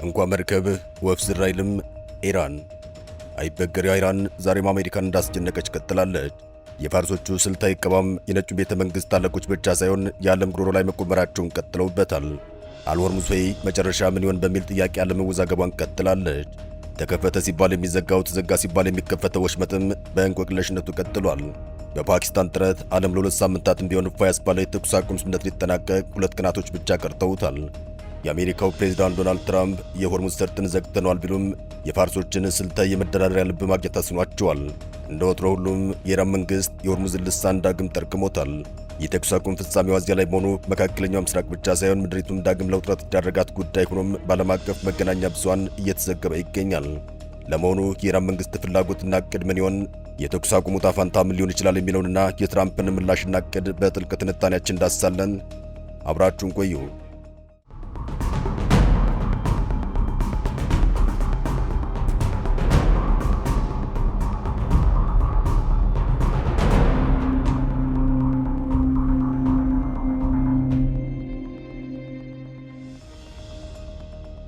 እንኳን መርከብ ወፍ ዝር አይልም። ኢራን አይበገሬው ኢራን ዛሬም አሜሪካን እንዳስጨነቀች ቀጥላለች። የፋርሶቹ ስልታዊ ቀባም የነጩ ቤተ መንግስት አለቆች ብቻ ሳይሆን የዓለም ጉሮሮ ላይ መቆመራቸውን ቀጥለውበታል። አልሆርሙዝ ወይ መጨረሻ ምን ይሆን በሚል ጥያቄ አለመወዛገቧን ቀጥላለች። ተከፈተ ሲባል የሚዘጋው ተዘጋ ሲባል የሚከፈተው ወሽመጥም በእንቆቅልሽነቱ ቀጥሏል። በፓኪስታን ጥረት ዓለም ለሁለት ሳምንታትም ቢሆን እፎይ ያስባለ የተኩስ አቁም ስምምነት ሊጠናቀቅ 2 ቀናቶች ብቻ ቀርተውታል። የአሜሪካው ፕሬዝዳንት ዶናልድ ትራምፕ የሆርሙዝ ሰርጥን ዘግተነዋል ቢሉም የፋርሶችን ስልታዊ የመደራደሪያ ልብ ማግኘት ተስኗቸዋል። እንደ ወትሮ ሁሉም የኢራን መንግስት የሆርሙዝን ልሳን ዳግም ጠርቅሞታል። የተኩስ አቁም ፍጻሜው እዚያ ላይ መሆኑ መካከለኛው ምስራቅ ብቻ ሳይሆን ምድሪቱን ዳግም ለውጥረት ያደረጋት ጉዳይ ሆኖም በዓለም አቀፍ መገናኛ ብዙሃን እየተዘገበ ይገኛል። ለመሆኑ የኢራን መንግስት ፍላጎትና ዕቅድ ምን ይሆን? የተኩስ አቁሙ ዕጣ ፈንታ ምን ሊሆን ይችላል? የሚለውንና የትራምፕን ምላሽና ዕቅድ በጥልቅ ትንታኔያችን እንዳስሳለን። አብራችሁን ቆዩ።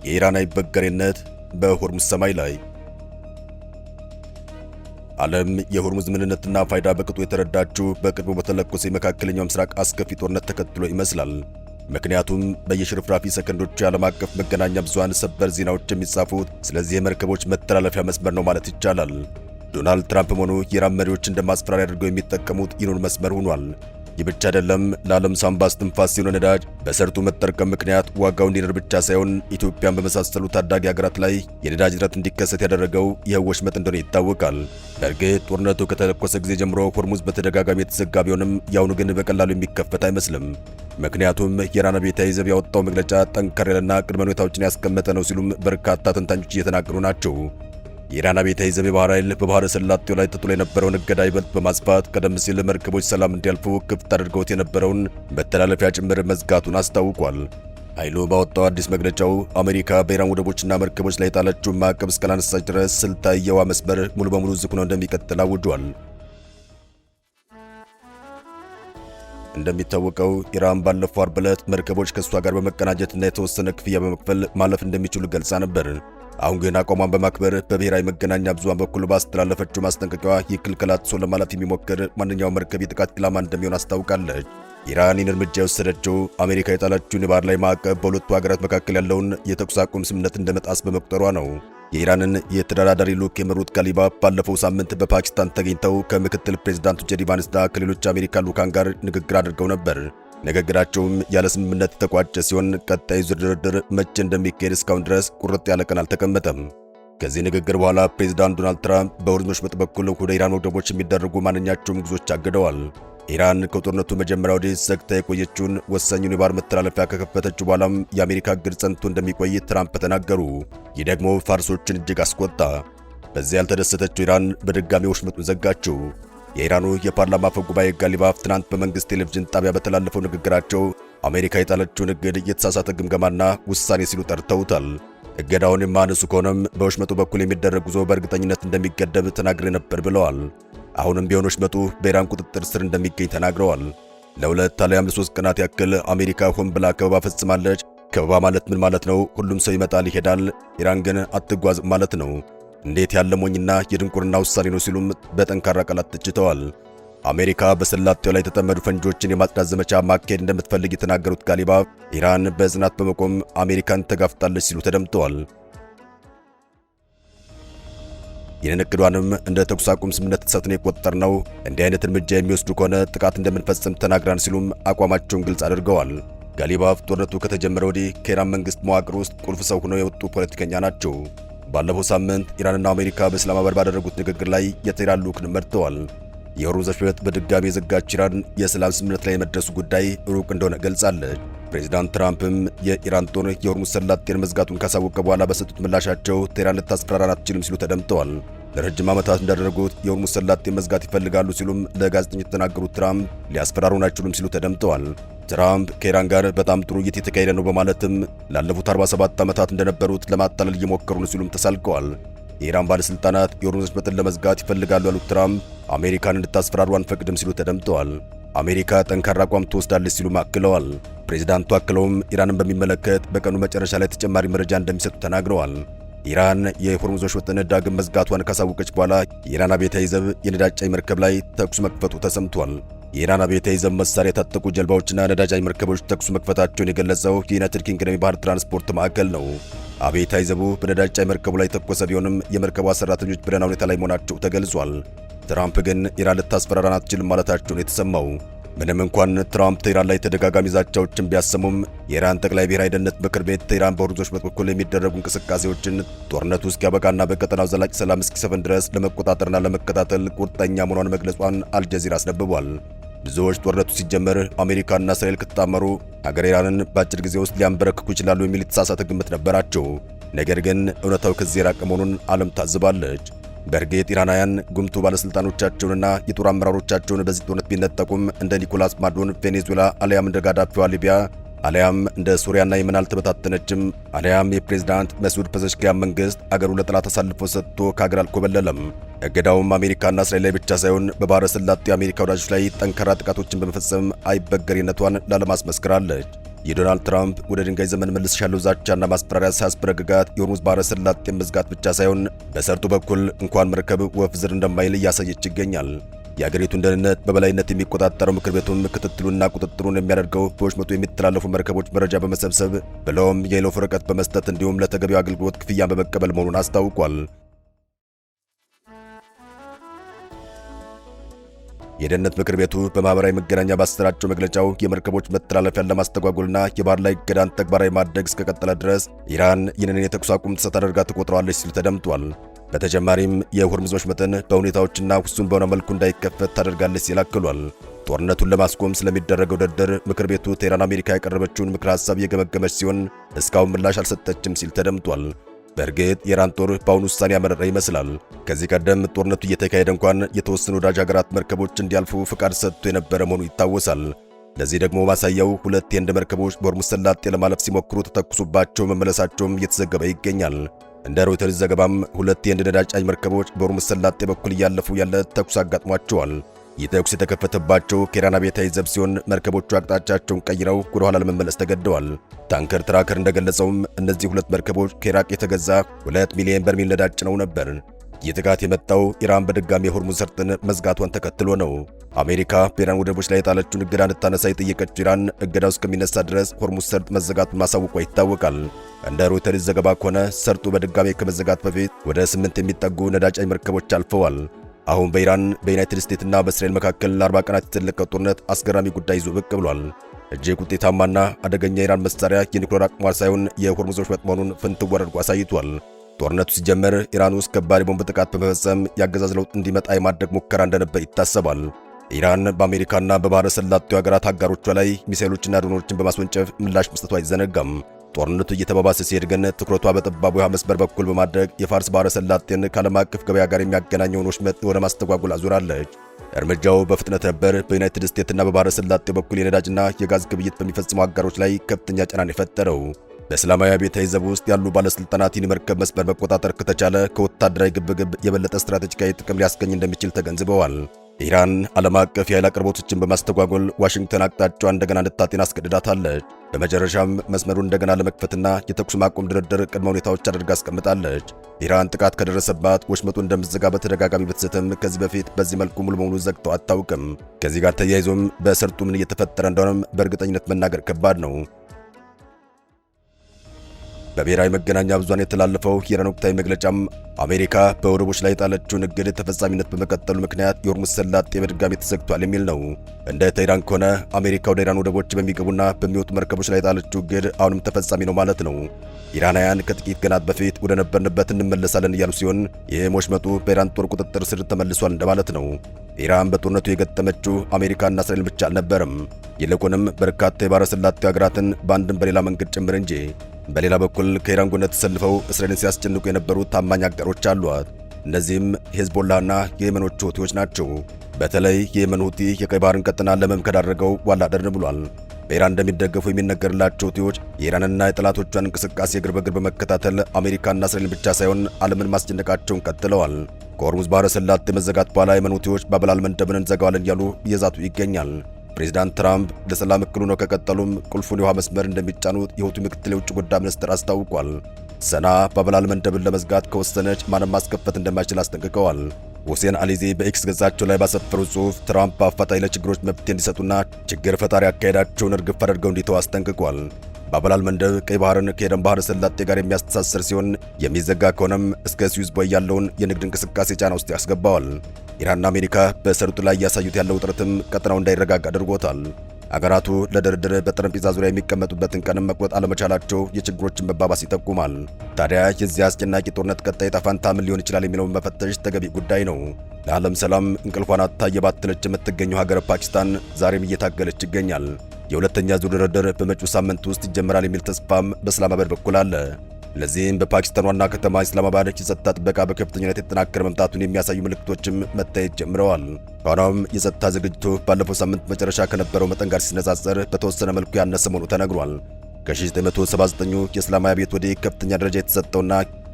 የኢራን አይበገሬነት በሆርሙዝ ሰማይ ላይ። ዓለም የሆርሙዝ ምንነትና ፋይዳ በቅጡ የተረዳችው በቅርቡ በተለኮሰ የመካከለኛው ምስራቅ አስከፊ ጦርነት ተከትሎ ይመስላል። ምክንያቱም በየሽርፍራፊ ሰከንዶቹ የዓለም አቀፍ መገናኛ ብዙሃን ሰበር ዜናዎች የሚጻፉት ስለዚህ የመርከቦች መተላለፊያ መስመር ነው ማለት ይቻላል። ዶናልድ ትራምፕም ሆኑ የኢራን መሪዎች እንደ ማስፈራሪያ አድርገው የሚጠቀሙት ይህንን መስመር ሆኗል። ይህ ብቻ አይደለም። ለዓለም ሳንባ እስትንፋስ የሆነ ነዳጅ በሰርጡ መጠርቀም ምክንያት ዋጋው እንዲንር ብቻ ሳይሆን ኢትዮጵያን በመሳሰሉ ታዳጊ ሀገራት ላይ የነዳጅ እጥረት እንዲከሰት ያደረገው ይህ ወሽመጥ እንደሆነ ይታወቃል። በእርግጥ ጦርነቱ ከተለኮሰ ጊዜ ጀምሮ ሆርሙዝ በተደጋጋሚ የተዘጋ ቢሆንም ያሁኑ ግን በቀላሉ የሚከፈት አይመስልም። ምክንያቱም የኢራን አብዮታዊ ዘብ ያወጣው መግለጫ ጠንከር ያለና ቅድመ ሁኔታዎችን ያስቀመጠ ነው ሲሉም በርካታ ተንታኞች እየተናገሩ ናቸው። የኢራን አብዮታዊ ዘብ የባህር ኃይል በባህረ ሰላጤው ላይ ተጥሎ የነበረውን እገዳ ይበልጥ በማስፋት ቀደም ሲል መርከቦች ሰላም እንዲያልፉ ክፍት አድርገውት የነበረውን መተላለፊያ ጭምር መዝጋቱን አስታውቋል። ኃይሉ ባወጣው አዲስ መግለጫው አሜሪካ በኢራን ወደቦችና መርከቦች ላይ የጣለችውን ማዕቀብ እስካላነሳች ድረስ ስልታዊ የውሃ መስመር ሙሉ በሙሉ ዝግ ሆኖ እንደሚቀጥል አውጇል። እንደሚታወቀው ኢራን ባለፈው አርብ ዕለት መርከቦች ከእሷ ጋር በመቀናጀትና የተወሰነ ክፍያ በመክፈል ማለፍ እንደሚችሉ ገልጻ ነበር። አሁን ግን አቋሟን በማክበር በብሔራዊ መገናኛ ብዙሃን በኩል ባስተላለፈችው ማስጠንቀቂያ ይህ ክልከላ ጥሶ ለማለፍ የሚሞክር ማንኛውም መርከብ የጥቃት ኢላማ እንደሚሆን አስታውቃለች። ኢራን ይህን እርምጃ የወሰደችው አሜሪካ የጣለችውን የባህር ላይ ማዕቀብ በሁለቱ ሀገራት መካከል ያለውን የተኩስ አቁም ስምምነት እንደመጣስ በመቁጠሯ ነው። የኢራንን የተደራዳሪ ልዑክ የመሩት ጋሊባፍ ባለፈው ሳምንት በፓኪስታን ተገኝተው ከምክትል ፕሬዝዳንቱ ጄዲ ቫንስና ከሌሎች አሜሪካ ልዑካን ጋር ንግግር አድርገው ነበር። ንግግራቸውም ያለ ስምምነት የተቋጨ ሲሆን ቀጣዩ ድርድር መቼ እንደሚካሄድ እስካሁን ድረስ ቁርጥ ያለ ቀን አልተቀመጠም። ከዚህ ንግግር በኋላ ፕሬዝዳንት ዶናልድ ትራምፕ በሆርሙዝ ወሽመጥ በኩል ወደ ኢራን ወደቦች የሚደረጉ ማንኛቸውም ጉዞዎች አግደዋል። ኢራን ከጦርነቱ መጀመሪያ ወዲህ ዘግታ የቆየችውን ወሳኙን የባህር መተላለፊያ ከከፈተችው በኋላም የአሜሪካ እግድ ጸንቶ እንደሚቆይ ትራምፕ ተናገሩ። ይህ ደግሞ ፋርሶችን እጅግ አስቆጣ። በዚያ ያልተደሰተችው ኢራን በድጋሚ ወሽመጡን ዘጋችው። የኢራኑ የፓርላማ አፈ ጉባኤ ጋሊባፍ ትናንት በመንግስት ቴሌቪዥን ጣቢያ በተላለፈው ንግግራቸው አሜሪካ የጣለችውን እግድ የተሳሳተ ግምገማና ውሳኔ ሲሉ ጠርተውታል። እገዳውን የማነሱ ከሆነም በወሽመጡ በኩል የሚደረግ ጉዞ በእርግጠኝነት እንደሚገደብ ተናግሬ ነበር ብለዋል። አሁንም ቢሆን ወሽመጡ በኢራን ቁጥጥር ስር እንደሚገኝ ተናግረዋል። ለ2 አሊያም ለ3 ቀናት ያክል አሜሪካ ሆን ብላ ከበባ ፈጽማለች። ከበባ ማለት ምን ማለት ነው? ሁሉም ሰው ይመጣል ይሄዳል፣ ኢራን ግን አትጓዝ ማለት ነው። እንዴት ያለ ሞኝና የድንቁርና ውሳኔ ነው ሲሉም በጠንካራ ቃላት ተችተዋል። አሜሪካ በሰላጤው ላይ የተጠመዱ ፈንጂዎችን የማጽዳት ዘመቻ ማካሄድ እንደምትፈልግ የተናገሩት ጋሊባፍ ኢራን በጽናት በመቆም አሜሪካን ተጋፍጣለች ሲሉ ተደምጠዋል። ይህን እቅዷንም እንደ ተኩስ አቁም ስምምነት ጥሰትን የቆጠርነው እንዲህ አይነት እርምጃ የሚወስዱ ከሆነ ጥቃት እንደምንፈጽም ተናግራን ሲሉም አቋማቸውን ግልጽ አድርገዋል። ጋሊባፍ ጦርነቱ ከተጀመረ ወዲህ ከኢራን መንግስት መዋቅር ውስጥ ቁልፍ ሰው ሆነው የወጡ ፖለቲከኛ ናቸው። ባለፈው ሳምንት ኢራንና አሜሪካ በእስላማባድ ባደረጉት ንግግር ላይ የቴህራን ልዑክን መርተዋል። የሆርሙዝ ወሽመጥ በድጋሚ የዘጋች ኢራን የሰላም ስምምነት ላይ የመድረሱ ጉዳይ ሩቅ እንደሆነ ገልጻለች። ፕሬዝዳንት ትራምፕም የኢራን ጦር የሆርሙዝ ሰላጤን መዝጋቱን ካሳወቀ በኋላ በሰጡት ምላሻቸው ቴህራን ልታስፈራራን አትችልም ሲሉ ተደምጠዋል። ለረጅም ዓመታት እንዳደረጉት የሆርሙዝ ሰላጤን መዝጋት ይፈልጋሉ ሲሉም ለጋዜጠኞች የተናገሩት ትራምፕ ሊያስፈራሩን አይችሉም ሲሉ ተደምጠዋል። ትራምፕ ከኢራን ጋር በጣም ጥሩ ውይይት የተካሄደ ነው በማለትም ላለፉት 47 ዓመታት እንደነበሩት ለማታለል እየሞከሩ ነው ሲሉም ተሳልቀዋል። የኢራን ባለስልጣናት የሆርሙዝ ወሽመጥን ለመዝጋት ይፈልጋሉ ያሉት ትራምፕ አሜሪካን እንድታስፈራሩ አንፈቅድም ሲሉ ተደምጠዋል። አሜሪካ ጠንካራ አቋም ትወስዳለች ሲሉ አክለዋል። ፕሬዝዳንቱ አክለውም ኢራንን በሚመለከት በቀኑ መጨረሻ ላይ ተጨማሪ መረጃ እንደሚሰጡ ተናግረዋል። ኢራን የሆርሙዝ ወሽመጥን ዳግም መዝጋቷን ካሳወቀች በኋላ የኢራን አብዮታዊ ዘብ የነዳጅ ጫኝ መርከብ ላይ ተኩስ መክፈቱ ተሰምቷል። የኢራን አብዮታዊ ዘብ መሳሪያ የታጠቁ ጀልባዎችና ነዳጅ ጫኝ መርከቦች ተኩስ መክፈታቸውን የገለጸው የዩናይትድ ኪንግደም የባህር ትራንስፖርት ማዕከል ነው። አብዮታዊ ዘቡ በነዳጅ ጫኝ መርከቡ ላይ ተኮሰ ቢሆንም የመርከቧ ሰራተኞች በደህና ሁኔታ ላይ መሆናቸው ተገልጿል። ትራምፕ ግን ኢራን ልታስፈራራን አትችልም ማለታቸውን የተሰማው ምንም እንኳን ትራምፕ ኢራን ላይ ተደጋጋሚ ዛቻዎችን ቢያሰሙም የኢራን ጠቅላይ ብሔራዊ ደህንነት ምክር ቤት ኢራን በሆርሙዝ ወሽመጥ በኩል የሚደረጉ እንቅስቃሴዎችን ጦርነቱ እስኪያበቃና በቀጠናው ዘላቂ ሰላም እስኪሰፍን ድረስ ለመቆጣጠርና ለመከታተል ቁርጠኛ መሆኗን መግለጿን አልጀዚራ አስነብቧል። ብዙዎች ጦርነቱ ሲጀመር አሜሪካና እስራኤል ከተጣመሩ ሀገር ኢራንን በአጭር ጊዜ ውስጥ ሊያንበረክኩ ይችላሉ የሚል የተሳሳተ ግምት ነበራቸው። ነገር ግን እውነታው ከዚህ የራቀ መሆኑን ዓለም ታዝባለች። በእርግጥ ኢራናውያን ጉምቱ ባለስልጣኖቻቸውንና የጦር አመራሮቻቸውን በዚህ ጦርነት ቢነጠቁም እንደ ኒኮላስ ማዱሮን ቬኔዙዌላ አሊያም እንደ ጋዳፊዋ ሊቢያ አሊያም እንደ ሱሪያና የመን አልተበታተነችም። አሊያም የፕሬዝዳንት መስዑድ ፐዘሽኪያን መንግስት አገሩ ለጠላት አሳልፎ ሰጥቶ ከሀገር አልኮበለለም። እገዳውም አሜሪካና እስራኤል ላይ ብቻ ሳይሆን በባህረ ሰላጤው የአሜሪካ ወዳጆች ላይ ጠንካራ ጥቃቶችን በመፈጸም አይበገሬነቷን ላለማስመስከራለች። የዶናልድ ትራምፕ ወደ ድንጋይ ዘመን መልስሻለሁ ዛቻና ማስፈራሪያ ሳያስበረግጋት የሆርሙዝ ባህረ ሰላጤን መዝጋት ብቻ ሳይሆን በሰርጡ በኩል እንኳን መርከብ ወፍ ዝር እንደማይል እያሳየች ይገኛል። የአገሪቱን ደህንነት በበላይነት የሚቆጣጠረው ምክር ቤቱም ክትትሉና ቁጥጥሩን የሚያደርገው በወሽመጡ የሚተላለፉ መርከቦች መረጃ በመሰብሰብ ብለውም የይለፍ ወረቀት በመስጠት እንዲሁም ለተገቢው አገልግሎት ክፍያ በመቀበል መሆኑን አስታውቋል። የደህንነት ምክር ቤቱ በማህበራዊ መገናኛ ባሰራጨው መግለጫው የመርከቦች መተላለፊያን ለማስተጓጎልና የባህር ላይ እገዳን ተግባራዊ ማድረግ እስከቀጠለ ድረስ ኢራን ይህንን የተኩስ አቁም ጥሰት አድርጋ ትቆጥረዋለች ሲል ተደምጧል። በተጨማሪም የሆርሙዝ ወሽመጥን በሁኔታዎችና ውሱን በሆነ መልኩ እንዳይከፈት ታደርጋለች ሲል አክሏል። ጦርነቱን ለማስቆም ስለሚደረገው ድርድር ምክር ቤቱ ቴህራን አሜሪካ ያቀረበችውን ምክረ ሐሳብ የገመገመች ሲሆን እስካሁን ምላሽ አልሰጠችም ሲል ተደምጧል። በእርግጥ የኢራን ጦር በአሁኑ ውሳኔ ያመረረ ይመስላል። ከዚህ ቀደም ጦርነቱ እየተካሄደ እንኳን የተወሰኑ ወዳጅ ሀገራት መርከቦች እንዲያልፉ ፍቃድ ሰጥቶ የነበረ መሆኑ ይታወሳል። ለዚህ ደግሞ ማሳያው ሁለት የህንድ መርከቦች በሆርሙዝ ሰላጤ ለማለፍ ሲሞክሩ ተተኩሱባቸው መመለሳቸውም እየተዘገበ ይገኛል። እንደ ሮይተርስ ዘገባም ሁለት የህንድ ነዳጅ ጫኝ መርከቦች በሆርሙዝ ሰላጤ በኩል እያለፉ ያለ ተኩስ አጋጥሟቸዋል። ይህ ተኩስ የተከፈተባቸው ከኢራን አብዮታዊ ዘብ ሲሆን መርከቦቹ አቅጣጫቸውን ቀይረው ወደ ኋላ ለመመለስ ተገደዋል። ታንከር ትራከር እንደገለጸውም እነዚህ ሁለት መርከቦች ከኢራቅ የተገዛ 2 ሚሊዮን በርሜል ነዳጅ ጭነው ነበር። ይህ ጥቃት የመጣው ኢራን በድጋሚ የሆርሙዝ ሰርጥን መዝጋቷን ተከትሎ ነው። አሜሪካ በኢራን ወደቦች ላይ የጣለችውን እገዳ እንድታነሳ የጠየቀችው ኢራን እገዳው እስከሚነሳ ድረስ ሆርሙዝ ሰርጥ መዘጋቱን ማሳወቋ ይታወቃል። እንደ ሮይተርስ ዘገባ ከሆነ ሰርጡ በድጋሚ ከመዘጋት በፊት ወደ 8 የሚጠጉ ነዳጅ ጫኝ መርከቦች አልፈዋል። አሁን በኢራን በዩናይትድ ስቴትስና በእስራኤል መካከል ለ40 ቀናት የተዘለቀው ጦርነት አስገራሚ ጉዳይ ይዞ ብቅ ብሏል። እጅግ ውጤታማና አደገኛ የኢራን መሳሪያ የኒውክሌር አቅሟ ሳይሆን የሆርሙዝ ወሽመጥ መሆኑን ፍንትው አድርጎ አሳይቷል። ጦርነቱ ሲጀመር ኢራን ውስጥ ከባድ የቦምብ ጥቃት በመፈጸም የአገዛዝ ለውጥ እንዲመጣ የማድረግ ሙከራ እንደነበር ይታሰባል። ኢራን በአሜሪካና በባህረ ሰላጤው ሀገራት አጋሮቿ ላይ ሚሳኤሎችና ድሮኖችን በማስወንጨፍ ምላሽ መስጠቷ አይዘነጋም። ጦርነቱ እየተባባሰ ሲሄድ ግን ትኩረቷ በጠባቡ የውሃ መስመር በኩል በማድረግ የፋርስ ባህረ ሰላጤን ከዓለም አቀፍ ገበያ ጋር የሚያገናኘውን ወሽመጥ ወደ ማስተጓጎል አዙራለች። እርምጃው በፍጥነት ነበር በዩናይትድ ስቴትስና በባህረ ሰላጤው በኩል የነዳጅና የጋዝ ግብይት በሚፈጽሙ አጋሮች ላይ ከፍተኛ ጫናን የፈጠረው። በእስላማዊ አብዮታዊ ዘብ ውስጥ ያሉ ባለስልጣናት ይህን መርከብ መስመር መቆጣጠር ከተቻለ ከወታደራዊ ግብግብ የበለጠ ስትራቴጂካዊ ጥቅም ሊያስገኝ እንደሚችል ተገንዝበዋል። ኢራን ዓለም አቀፍ የኃይል አቅርቦቶችን በማስተጓጎል ዋሽንግተን አቅጣጫዋን እንደገና እንድታጤን አስገድዳታለች። በመጨረሻም መስመሩን እንደገና ለመክፈትና የተኩስ ማቆም ድርድር ቅድመ ሁኔታዎች አድርጋ አስቀምጣለች። ኢራን ጥቃት ከደረሰባት ወሽመጡ እንደምትዘጋ በተደጋጋሚ ብትስትም ከዚህ በፊት በዚህ መልኩ ሙሉ በሙሉ ዘግተው አታውቅም። ከዚህ ጋር ተያይዞም በሰርጡ ምን እየተፈጠረ እንደሆነም በእርግጠኝነት መናገር ከባድ ነው። በብሔራዊ መገናኛ ብዙሃን የተላለፈው የኢራን ወቅታዊ መግለጫም አሜሪካ በወደቦች ላይ የጣለችውን እግድ ተፈጻሚነት በመቀጠሉ ምክንያት የሆርሙዝ ሰላጤ በድጋሚ ተዘግቷል የሚል ነው። እንደ ቴህራን ከሆነ አሜሪካ ወደ ኢራን ወደቦች በሚገቡና በሚወጡ መርከቦች ላይ የጣለችው እግድ አሁንም ተፈጻሚ ነው ማለት ነው። ኢራናውያን ከጥቂት ቀናት በፊት ወደ ነበርንበት እንመለሳለን እያሉ ሲሆን ይህም ወሽመጡ በኢራን ጦር ቁጥጥር ስር ተመልሷል እንደማለት ነው። ኢራን በጦርነቱ የገጠመችው አሜሪካና እስራኤል ብቻ አልነበረም። ይልቁንም በርካታ የባህረ ሰላጤው ሀገራትን በአንድም በሌላ መንገድ ጭምር እንጂ። በሌላ በኩል ከኢራን ጎን ተሰልፈው እስራኤልን ሲያስጨንቁ የነበሩ ታማኝ አጋሮች አሏት። እነዚህም ሄዝቦላና የየመኖቹ ሁቲዎች ናቸው። በተለይ የየመን ሁቲ የቀይ ባህርን ቀጠና ለመምከድ አድርገው ዋላ ደርን ብሏል። በኢራን እንደሚደገፉ የሚነገርላቸው ሁቲዎች የኢራንና የጠላቶቿን እንቅስቃሴ እግር በእግር በመከታተል አሜሪካና እስራኤልን ብቻ ሳይሆን ዓለምን ማስጨነቃቸውን ቀጥለዋል። ከሆርሙዝ ባህረ ሰላጤ መዘጋት በኋላ የየመን ሁቲዎች ባብ አል-መንደብን እንዘጋዋለን እያሉ እየዛቱ ይገኛል። ፕሬዝዳንት ትራምፕ ለሰላም እክሉ ነው ከቀጠሉም ቁልፉን የውሃ መስመር እንደሚጫኑት የሁቲ ምክትል የውጭ ጉዳይ ሚኒስትር አስታውቋል። ሰና ባብላል መንደብን ለመዝጋት ከወሰነች ማንም ማስከፈት እንደማይችል አስጠንቅቀዋል። ሁሴን አሊዚ በኤክስ ገጻቸው ላይ ባሰፈሩት ጽሑፍ ትራምፕ በአፋጣኝ ለችግሮች መፍትሄ እንዲሰጡና ችግር ፈጣሪ አካሄዳቸውን እርግፍ አድርገው እንዲተው አስጠንቅቋል። ባብላል መንደብ ቀይ ባህርን ከኤደን ባህረ ሰላጤ ጋር የሚያስተሳስር ሲሆን የሚዘጋ ከሆነም እስከ ስዊዝ ቦይ ያለውን የንግድ እንቅስቃሴ ጫና ውስጥ ያስገባዋል። ኢራንና አሜሪካ በሰርጡ ላይ እያሳዩት ያለው ውጥረትም ቀጠናው እንዳይረጋጋ አድርጎታል። አገራቱ ለድርድር በጠረጴዛ ዙሪያ የሚቀመጡበትን ቀንም መቁረጥ አለመቻላቸው የችግሮችን መባባስ ይጠቁማል። ታዲያ የዚህ አስጨናቂ ጦርነት ቀጣይ ዕጣ ፈንታ ምን ሊሆን ይችላል የሚለውን መፈተሽ ተገቢ ጉዳይ ነው። ለዓለም ሰላም እንቅልፏን አጥታ እየባተለች የምትገኘው ሀገር ፓኪስታን ዛሬም እየታገለች ይገኛል። የሁለተኛ ዙር ድርድር በመጪው ሳምንት ውስጥ ይጀምራል የሚል ተስፋም በእስላማባድ በኩል አለ። ለዚህም በፓኪስታን ዋና ከተማ ኢስላማባድ የጸጥታ ጥበቃ በከፍተኛነት የተጠናከረ መምጣቱን የሚያሳዩ ምልክቶችም መታየት ጀምረዋል። ሆኖም የጸጥታ ዝግጅቱ ባለፈው ሳምንት መጨረሻ ከነበረው መጠን ጋር ሲነጻጸር በተወሰነ መልኩ ያነሰ መሆኑ ተነግሯል። ከ1979 የእስላማዊ አብዮት ወዲህ ከፍተኛ ደረጃ የተሰጠውና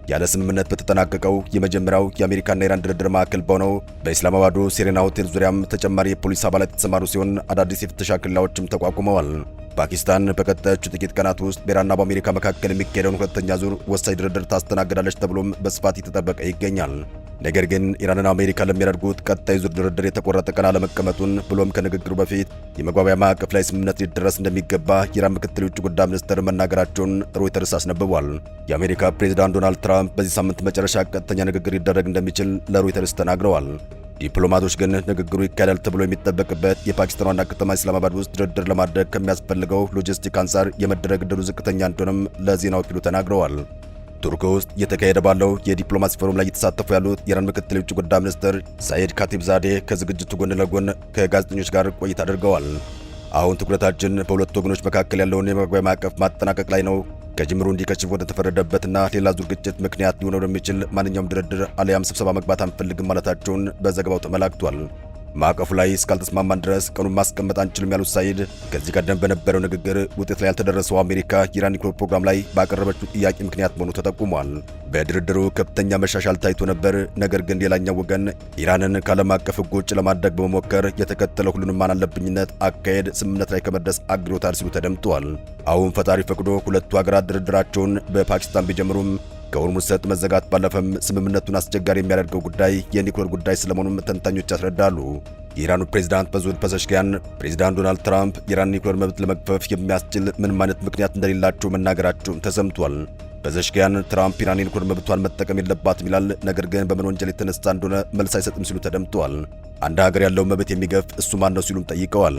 ያለ ስምምነት በተጠናቀቀው የመጀመሪያው የአሜሪካና ኢራን ድርድር ማዕከል በሆነው በኢስላማባዱ ሴሬና ሆቴል ዙሪያም ተጨማሪ የፖሊስ አባላት የተሰማሩ ሲሆን አዳዲስ የፍተሻ ኬላዎችም ተቋቁመዋል። ፓኪስታን በቀጣዮቹ ጥቂት ቀናት ውስጥ በኢራንና በአሜሪካ መካከል የሚካሄደውን ሁለተኛ ዙር ወሳኝ ድርድር ታስተናግዳለች ተብሎም በስፋት የተጠበቀ ይገኛል። ነገር ግን ኢራንና አሜሪካ ለሚያደርጉት ቀጣይ ዙር ድርድር የተቆረጠ ቀን አለመቀመጡን ብሎም ከንግግሩ በፊት የመግባቢያ ማዕቀፍ ላይ ስምምነት ሊደረስ እንደሚገባ የኢራን ምክትል የውጭ ጉዳይ ሚኒስትር መናገራቸውን ሮይተርስ አስነብቧል። የአሜሪካ ፕሬዝዳንት ዶናልድ ትራምፕ በዚህ ሳምንት መጨረሻ ቀጥተኛ ንግግር ሊደረግ እንደሚችል ለሮይተርስ ተናግረዋል። ዲፕሎማቶች ግን ንግግሩ ይካሄዳል ተብሎ የሚጠበቅበት የፓኪስታን ዋና ከተማ ኢስላማባድ ውስጥ ድርድር ለማድረግ ከሚያስፈልገው ሎጂስቲክ አንጻር የመደረግ ዕድሉ ዝቅተኛ እንደሆነም ለዜና ወኪሉ ተናግረዋል። ቱርክ ውስጥ እየተካሄደ ባለው የዲፕሎማሲ ፎረም ላይ እየተሳተፉ ያሉት የኢራን ምክትል የውጭ ጉዳይ ሚኒስትር ሳይድ ካቲብዛዴ ከዝግጅቱ ጎን ለጎን ከጋዜጠኞች ጋር ቆይታ አድርገዋል። አሁን ትኩረታችን በሁለቱ ወገኖች መካከል ያለውን የመግባቢያ ማዕቀፍ ማጠናቀቅ ላይ ነው። ከጅምሩ እንዲከሽፍ ወደ ተፈረደበትና ሌላ ዙር ግጭት ምክንያት ሊሆን ወደሚችል ማንኛውም ድርድር አሊያም ስብሰባ መግባት አንፈልግም ማለታቸውን በዘገባው ተመላክቷል። ማዕቀፉ ላይ እስካልተስማማን ድረስ ቀኑን ማስቀመጥ አንችልም ያሉት ሳይድ ከዚህ ቀደም በነበረው ንግግር ውጤት ላይ ያልተደረሰው አሜሪካ የኢራን ኒውክሌር ፕሮግራም ላይ ባቀረበችው ጥያቄ ምክንያት መሆኑ ተጠቁሟል። በድርድሩ ከፍተኛ መሻሻል ታይቶ ነበር። ነገር ግን ሌላኛው ወገን ኢራንን ከዓለም አቀፍ ሕግ ውጭ ለማድረግ በመሞከር የተከተለው ሁሉንም ማን አለብኝነት አካሄድ ስምምነት ላይ ከመድረስ አግዶታል ሲሉ ተደምጠዋል። አሁን ፈጣሪ ፈቅዶ ሁለቱ ሀገራት ድርድራቸውን በፓኪስታን ቢጀምሩም ከሆርሙዝ ሰርጥ መዘጋት ባለፈም ስምምነቱን አስቸጋሪ የሚያደርገው ጉዳይ የኒውክሌር ጉዳይ ስለመሆኑም ተንታኞች ያስረዳሉ። የኢራኑ ፕሬዝዳንት መሱድ ፐዘሽኪያን ፕሬዝዳንት ዶናልድ ትራምፕ የኢራን ኒውክሌር መብት ለመግፈፍ የሚያስችል ምንም አይነት ምክንያት እንደሌላቸው መናገራቸውም ተሰምቷል። ፐዘሽኪያን ትራምፕ ኢራን የኒውክሌር መብቷን መጠቀም የለባትም ይላል፣ ነገር ግን በምን ወንጀል የተነሳ እንደሆነ መልስ አይሰጥም ሲሉ ተደምጠዋል። አንድ ሀገር ያለው መብት የሚገፍ እሱ ማን ነው ሲሉም ጠይቀዋል።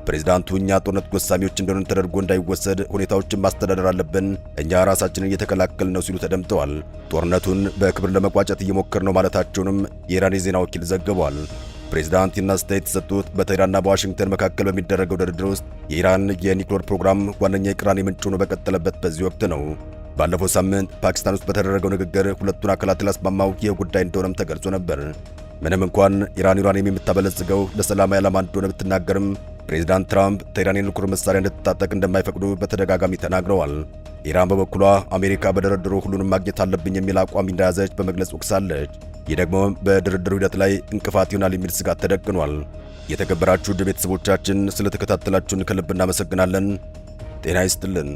ፕሬዝዳንቱ እኛ ጦርነት ጎሳሚዎች እንደሆነ ተደርጎ እንዳይወሰድ ሁኔታዎችን ማስተዳደር አለብን፣ እኛ ራሳችንን እየተከላከልን ነው ሲሉ ተደምጠዋል። ጦርነቱን በክብር ለመቋጨት እየሞከር ነው ማለታቸውንም የኢራን የዜና ወኪል ዘግቧል። ፕሬዝዳንት ይህን አስተያየት የተሰጡት በቴህራንና በዋሽንግተን መካከል በሚደረገው ድርድር ውስጥ የኢራን የኒውክሌር ፕሮግራም ዋነኛ የቅራኔ ምንጭ ሆኖ በቀጠለበት በዚህ ወቅት ነው። ባለፈው ሳምንት ፓኪስታን ውስጥ በተደረገው ንግግር ሁለቱን አካላት ያስማማው ይህ ጉዳይ እንደሆነም ተገልጾ ነበር። ምንም እንኳን ኢራን ዩራኒየም የምታበለጽገው ለሰላማዊ ዓላማ እንደሆነ ብትናገርም ፕሬዝዳንት ትራምፕ ቴህራን የኒውክሌር መሳሪያ እንድትታጠቅ እንደማይፈቅዱ በተደጋጋሚ ተናግረዋል። ኢራን በበኩሏ አሜሪካ በድርድሩ ሁሉንም ማግኘት አለብኝ የሚል አቋም እንደያዘች በመግለጽ ወቅሳለች። ይህ ደግሞ በድርድሩ ሂደት ላይ እንቅፋት ይሆናል የሚል ስጋት ተደቅኗል። የተከበራችሁ ውድ ቤተሰቦቻችን ስለተከታተላችሁን ከልብ እናመሰግናለን። ጤና ይስጥልን።